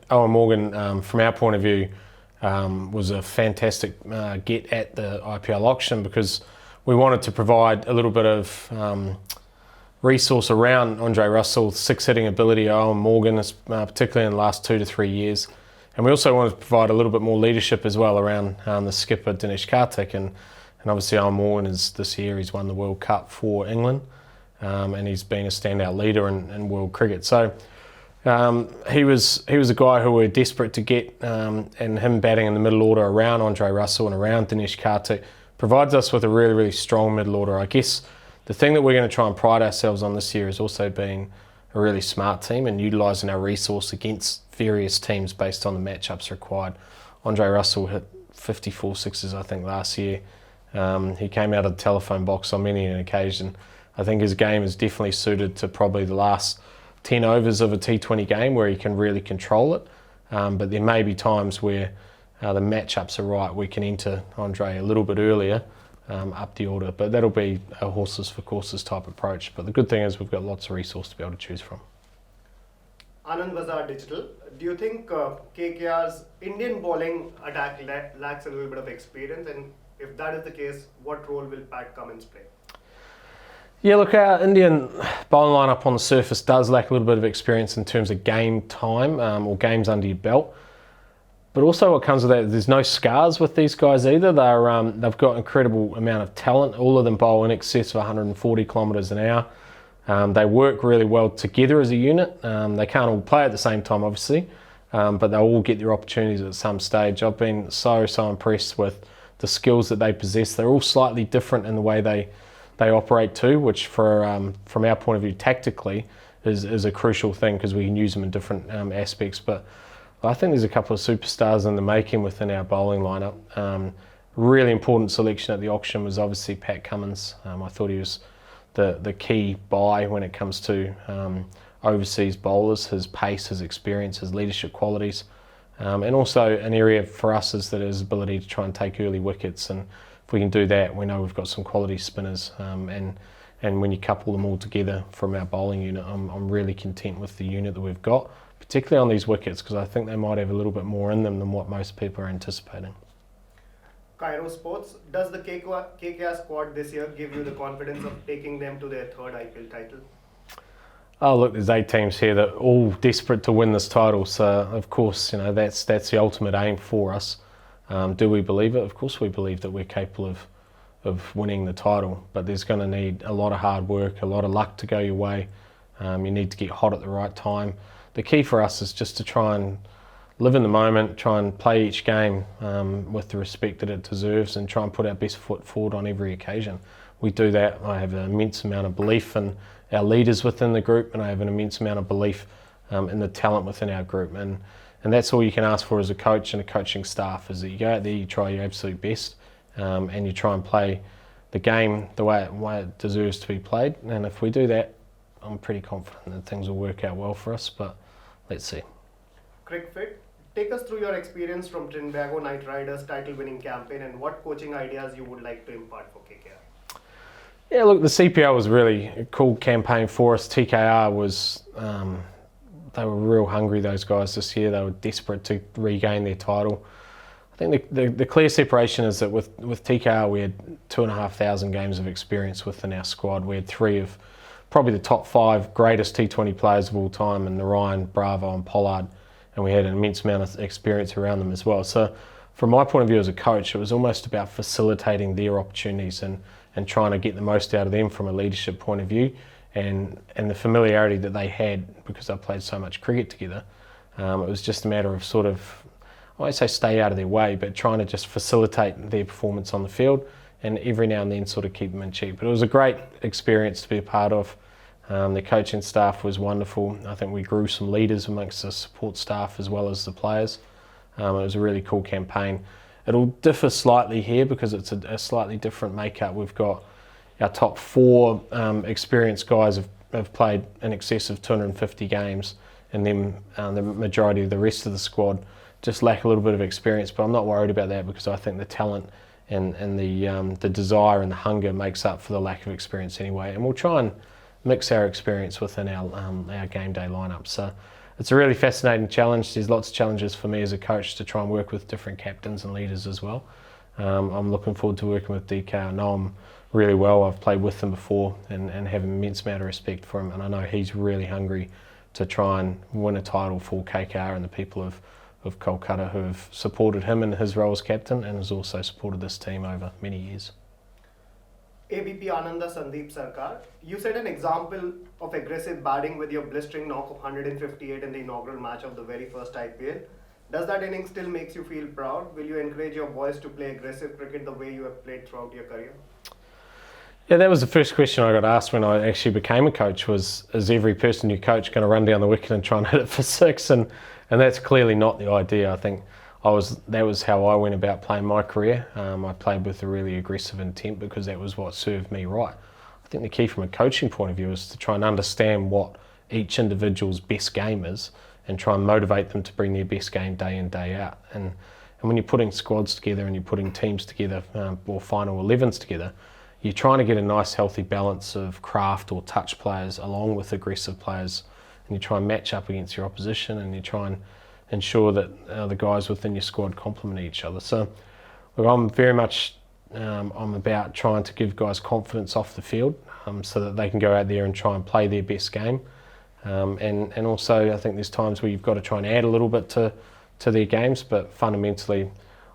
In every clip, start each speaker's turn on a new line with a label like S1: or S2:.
S1: Eoin Morgan, from our point of view, was a fantastic get at the IPL auction because we wanted to provide a little bit of resource around Andre Russell's six-hitting ability, Eoin Morgan, particularly in the last 2 to 3 years. And we also wanted to provide a little bit more leadership as well around the skipper, Dinesh Karthik. And obviously Eoin Morgan this year, he's won the World Cup for England, and he's been a standout leader in world cricket. So he was a guy who we were desperate to get, and him batting in the middle order around Andre Russell and around Dinesh Karthik provides us with a really, really strong middle order. I guess the thing that we're going to try and pride ourselves on this year has also been a really smart team and utilising our resource against various teams based on the matchups required. Andre Russell hit 54 sixes, I think, last year. He came out of the telephone box on many an occasion. I think his game is definitely suited to probably the last 10 overs of a T20 game where he can really control it. But there may be times where the matchups are right. We can enter Andre a little bit earlier up the order, but that'll be a horses for courses type approach. But the good thing is we've got lots of resource to be able to choose from.
S2: Anand Bazar Digital, do you think KKR's Indian bowling attack lacks a little bit of experience? And if that is the case, what role will Pat Cummins play?
S1: Yeah, look, our Indian bowling lineup on the surface does lack a little bit of experience in terms of game time or games under your belt. But also what comes with that, there's no scars with these guys either. They've got incredible amount of talent. All of them bowl in excess of 140 kilometres an hour. They work really well together as a unit. They can't all play at the same time, obviously, but they'll all get their opportunities at some stage. I've been so impressed with the skills that they possess. They're all slightly different in the way they operate too, which from our point of view tactically is a crucial thing because we can use them in different aspects. But I think there's a couple of superstars in the making within our bowling lineup. Really important selection at the auction was obviously Pat Cummins. I thought he was the key buy when it comes to overseas bowlers, his pace, his experience, his leadership qualities. And also an area for us is that his ability to try and take early wickets. And if we can do that, we know we've got some quality spinners. And when you couple them all together from our bowling unit, I'm really content with the unit that we've got, particularly on these wickets, because I think they might have a little bit more in them than what most people are anticipating.
S2: Cairo Sports, does the KKR squad this year give you the confidence of taking them to their third IPL title?
S1: Oh look, there's 8 teams here that are all desperate to win this title, so of course, that's the ultimate aim for us. Do we believe it? Of course we believe that we're capable of winning the title, but there's going to need a lot of hard work, a lot of luck to go your way. You need to get hot at the right time. The key for us is just to try and live in the moment, try and play each game with the respect that it deserves and try and put our best foot forward on every occasion. We do that. I have an immense amount of belief in our leaders within the group, and I have an immense amount of belief in the talent within our group. And that's all you can ask for as a coach and a coaching staff, is that you go out there, you try your absolute best, and you try and play the game the way it deserves to be played. And if we do that, I'm pretty confident that things will work out well for us, but let's see.
S2: Cricket, take us through your experience from Trinbago Knight Riders title-winning campaign and what coaching ideas you would like to impart for KKR.
S1: Yeah, look, the CPL was really a cool campaign for us. TKR was, they were real hungry, those guys, this year. They were desperate to regain their title. I think the clear separation is that with TKR we had 2,500 games of experience within our squad. We had 3 of probably the top 5 greatest T20 players of all time, in Narayan, Bravo and Pollard, and we had an immense amount of experience around them as well. So from my point of view as a coach, it was almost about facilitating their opportunities and trying to get the most out of them from a leadership point of view, and the familiarity that they had because they played so much cricket together. It was just a matter of sort of, I won't say stay out of their way, but trying to just facilitate their performance on the field and every now and then sort of keep them in check. But it was a great experience to be a part of. The coaching staff was wonderful. I think we grew some leaders amongst the support staff as well as the players. It was a really cool campaign. It'll differ slightly here because it's a slightly different makeup. We've got our top 4 experienced guys have played in excess of 250 games, and then the majority of the rest of the squad just lack a little bit of experience. But I'm not worried about that because I think the talent and the desire and the hunger makes up for the lack of experience anyway. And we'll try and mix our experience within our game day lineup. So it's a really fascinating challenge. There's lots of challenges for me as a coach to try and work with different captains and leaders as well. I'm looking forward to working with DK. I know him really well. I've played with him before and have an immense amount of respect for him, and I know he's really hungry to try and win a title for KKR and the people of Kolkata who have supported him in his role as captain and has also supported this team over many years.
S2: ABP Ananda Sandeep Sarkar, you set an example of aggressive batting with your blistering knock of 158 in the inaugural match of the very first IPL. Does that inning still makes you feel proud? Will you encourage your boys to play aggressive cricket the way you have played throughout your career?
S1: Yeah, that was the first question I got asked when I actually became a coach was, is every person you coach going to run down the wicket and try and hit it for six? And that's clearly not the idea. I think that was how I went about playing my career. I played with a really aggressive intent because that was what served me right. I think the key from a coaching point of view is to try and understand what each individual's best game is and try and motivate them to bring their best game day in, day out. And when you're putting squads together and you're putting teams together or final 11s together, you're trying to get a nice healthy balance of craft or touch players along with aggressive players, and you try and match up against your opposition and you try and ensure that the guys within your squad complement each other. So look, I'm very much I'm about trying to give guys confidence off the field so that they can go out there and try and play their best game. And also I think there's times where you've got to try and add a little bit to their games, but fundamentally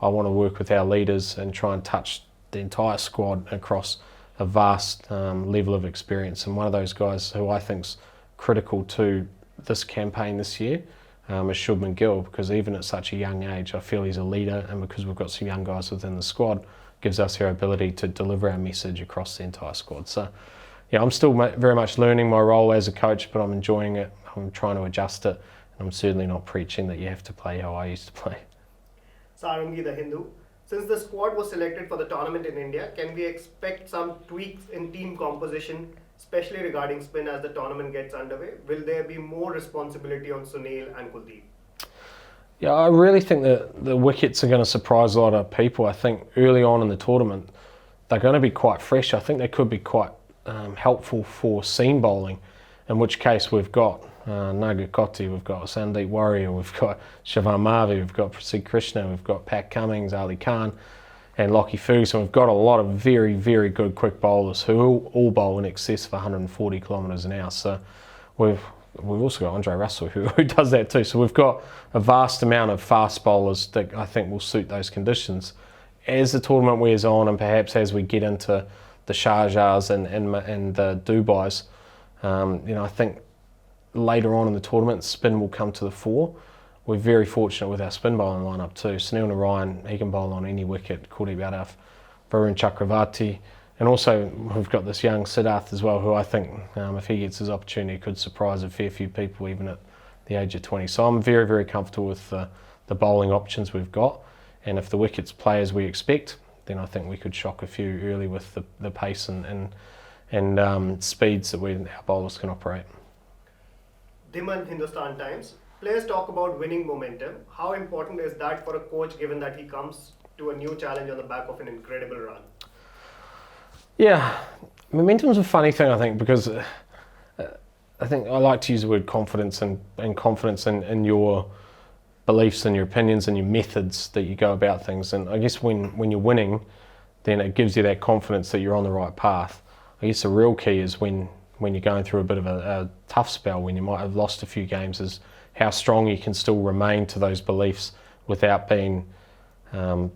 S1: I want to work with our leaders and try and touch the entire squad across a vast level of experience. And one of those guys who I think's critical to this campaign this year is Shubman Gill, because even at such a young age I feel he's a leader, and because we've got some young guys within the squad gives us our ability to deliver our message across the entire squad. So yeah, I'm still very much learning my role as a coach, but I'm enjoying it. I'm trying to adjust it, and I'm certainly not preaching that you have to play how I used to play.
S2: Sarangi the Hindu, since the squad was selected for the tournament in India, can we expect some tweaks in team composition, especially regarding spin as the tournament gets underway? Will there be more responsibility on Sunil and Kuldeep?
S1: Yeah, I really think that the wickets are going to surprise a lot of people. I think early on in the tournament, they're going to be quite fresh. I think they could be quite helpful for seam bowling, in which case we've got Naga Koti, we've got Sandeep Warrior, we've got Shivam Mavi, we've got Prasid Krishna, we've got Pat Cummings, Ali Khan and Lockie Ferguson. We've got a lot of very, very good quick bowlers who all bowl in excess of 140 kilometres an hour. So we've also got Andre Russell who does that too. So we've got a vast amount of fast bowlers that I think will suit those conditions. As the tournament wears on, and perhaps as we get into the Sharjahs and the Dubais, I think later on in the tournament spin will come to the fore. We're very fortunate with our spin bowling lineup too. Sunil Narayan, he can bowl on any wicket. Kuldeep Yadav, Varun Chakravarti, and also we've got this young Siddharth as well, who I think if he gets his opportunity could surprise a fair few people even at the age of 20. So I'm very, very comfortable with the bowling options we've got, and if the wickets play as we expect, then I think we could shock a few early with the pace and speeds that our bowlers can operate.
S2: Dhiman, Hindustan Times. Players talk about winning momentum. How important is that for a coach, given that he comes to a new challenge on the back of an incredible run?
S1: Yeah, momentum's a funny thing, I think, because I think I like to use the word confidence and confidence in your beliefs and your opinions and your methods that you go about things. And I guess when you're winning, then it gives you that confidence that you're on the right path. I guess the real key is when you're going through a bit of a tough spell, when you might have lost a few games, is how strong you can still remain to those beliefs without being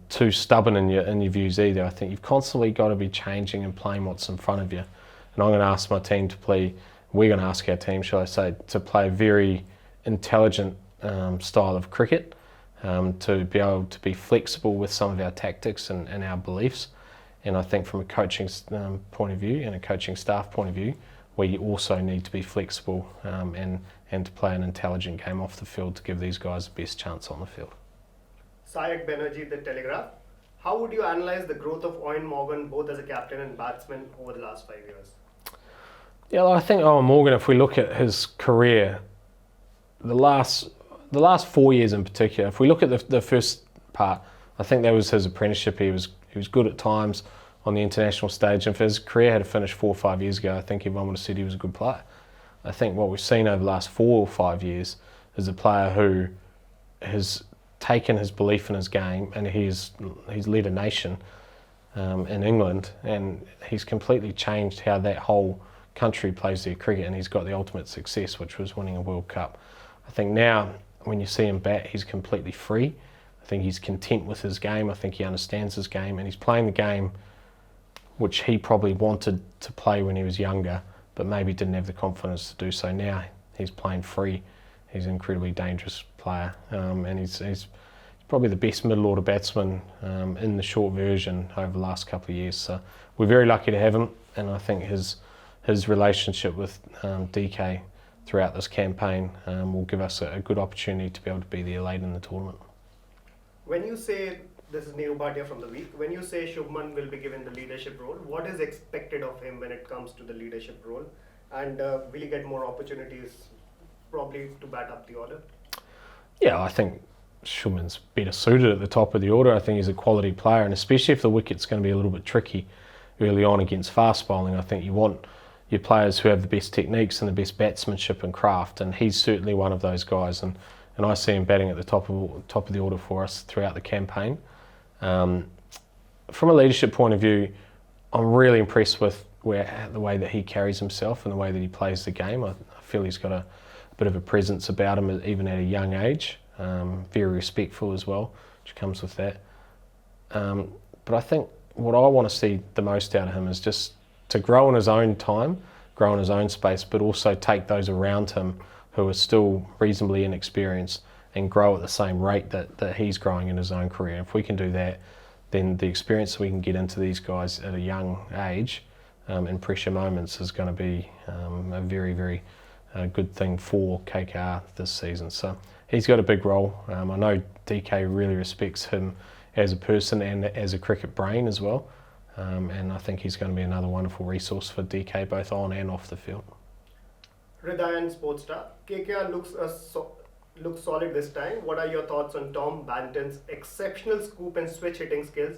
S1: too stubborn in your views either. I think you've constantly got to be changing and playing what's in front of you. And I'm going to ask my team we're going to ask our team, shall I say, to play a very intelligent style of cricket, to be able to be flexible with some of our tactics and our beliefs. And I think from a coaching point of view and a coaching staff point of view, we also need to be flexible and to play an intelligent game off the field to give these guys the best chance on the field.
S2: Sayak Banerjee, The Telegraph. How would you analyse the growth of Eoin Morgan both as a captain and batsman over the last 5 years?
S1: Yeah, I think Eoin Morgan, if we look at his career, the last 4 years in particular, if we look at the first part, I think that was his apprenticeship. He was good at times on the international stage, and if his career had finished 4 or 5 years ago, I think everyone would have said he was a good player. I think what we've seen over the last 4 or 5 years is a player who has taken his belief in his game, and he's led a nation in England, and he's completely changed how that whole country plays their cricket, and he's got the ultimate success, which was winning a World Cup. I think now when you see him bat, he's completely free. I think he's content with his game. I think he understands his game, and he's playing the game which he probably wanted to play when he was younger, but maybe didn't have the confidence to do so. Now he's playing free. He's an incredibly dangerous player, and he's probably the best middle order batsman in the short version over the last couple of years. So we're very lucky to have him, and I think his relationship with DK throughout this campaign will give us a good opportunity to be able to be there late in the tournament.
S2: When you say, this is Neeru Bhatia from The Week, when you say Shubman will be given the leadership role, what is expected of him when it comes to the leadership role? And will he get more opportunities probably to bat up the order?
S1: Yeah, I think Shubman's better suited at the top of the order. I think he's a quality player, and especially if the wicket's going to be a little bit tricky early on against fast bowling, I think you want your players who have the best techniques and the best batsmanship and craft, and he's certainly one of those guys. And I see him batting at the top of the order for us throughout the campaign. From a leadership point of view, I'm really impressed with the way that he carries himself and the way that he plays the game. I feel he's got a bit of a presence about him even at a young age. Very respectful as well, which comes with that. But I think what I want to see the most out of him is just to grow in his own time, grow in his own space, but also take those around him who are still reasonably inexperienced and grow at the same rate that he's growing in his own career. If we can do that, then the experience we can get into these guys at a young age in pressure moments is going to be a very, very good thing for KKR this season. So he's got a big role. I know DK really respects him as a person and as a cricket brain as well. And I think he's going to be another wonderful resource for DK both on and off the field.
S2: Hridayan Sportstar, KKR looks solid this time. What are your thoughts on Tom Banton's exceptional scoop and switch hitting skills?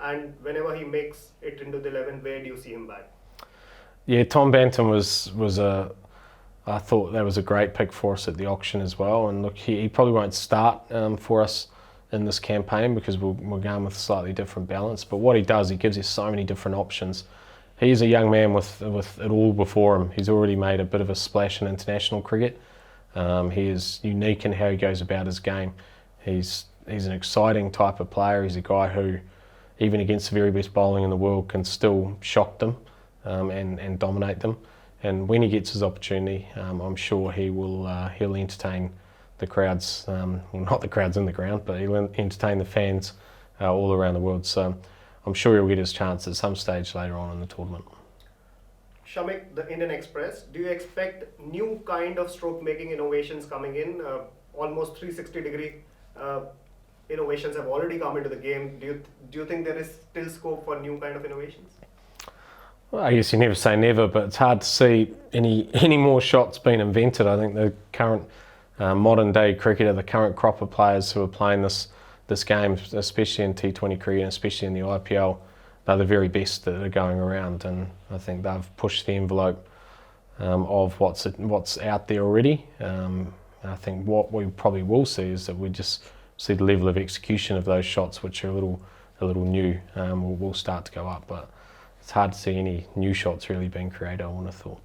S2: And whenever he makes it into the 11, where do you see him back?
S1: Yeah, Tom Banton I thought that was a great pick for us at the auction as well. And look, he probably won't start for us in this campaign because we're going with a slightly different balance. But what he does, he gives you so many different options. He's a young man with it all before him. He's already made a bit of a splash in international cricket. He is unique in how he goes about his game. He's an exciting type of player. He's a guy who, even against the very best bowling in the world, can still shock them and dominate them. And when he gets his opportunity, I'm sure he'll entertain the crowds, well, not the crowds in the ground, but he'll entertain the fans all around the world. So I'm sure he'll get his chance at some stage later on in the tournament.
S2: Shamik, the Indian Express, do you expect new kind of stroke-making innovations coming in? Almost 360-degree innovations have already come into the game. Do you think there is still scope for new kind of innovations?
S1: Well, I guess you never say never, but it's hard to see any more shots being invented. I think the current modern-day cricketer, the current crop of players who are playing this game, especially in T20 cricket and especially in the IPL, they're the very best that are going around, and I think they've pushed the envelope of what's out there already. I think what we probably will see is that we just see the level of execution of those shots, which are a little new, will start to go up. But it's hard to see any new shots really being created, I would have thought.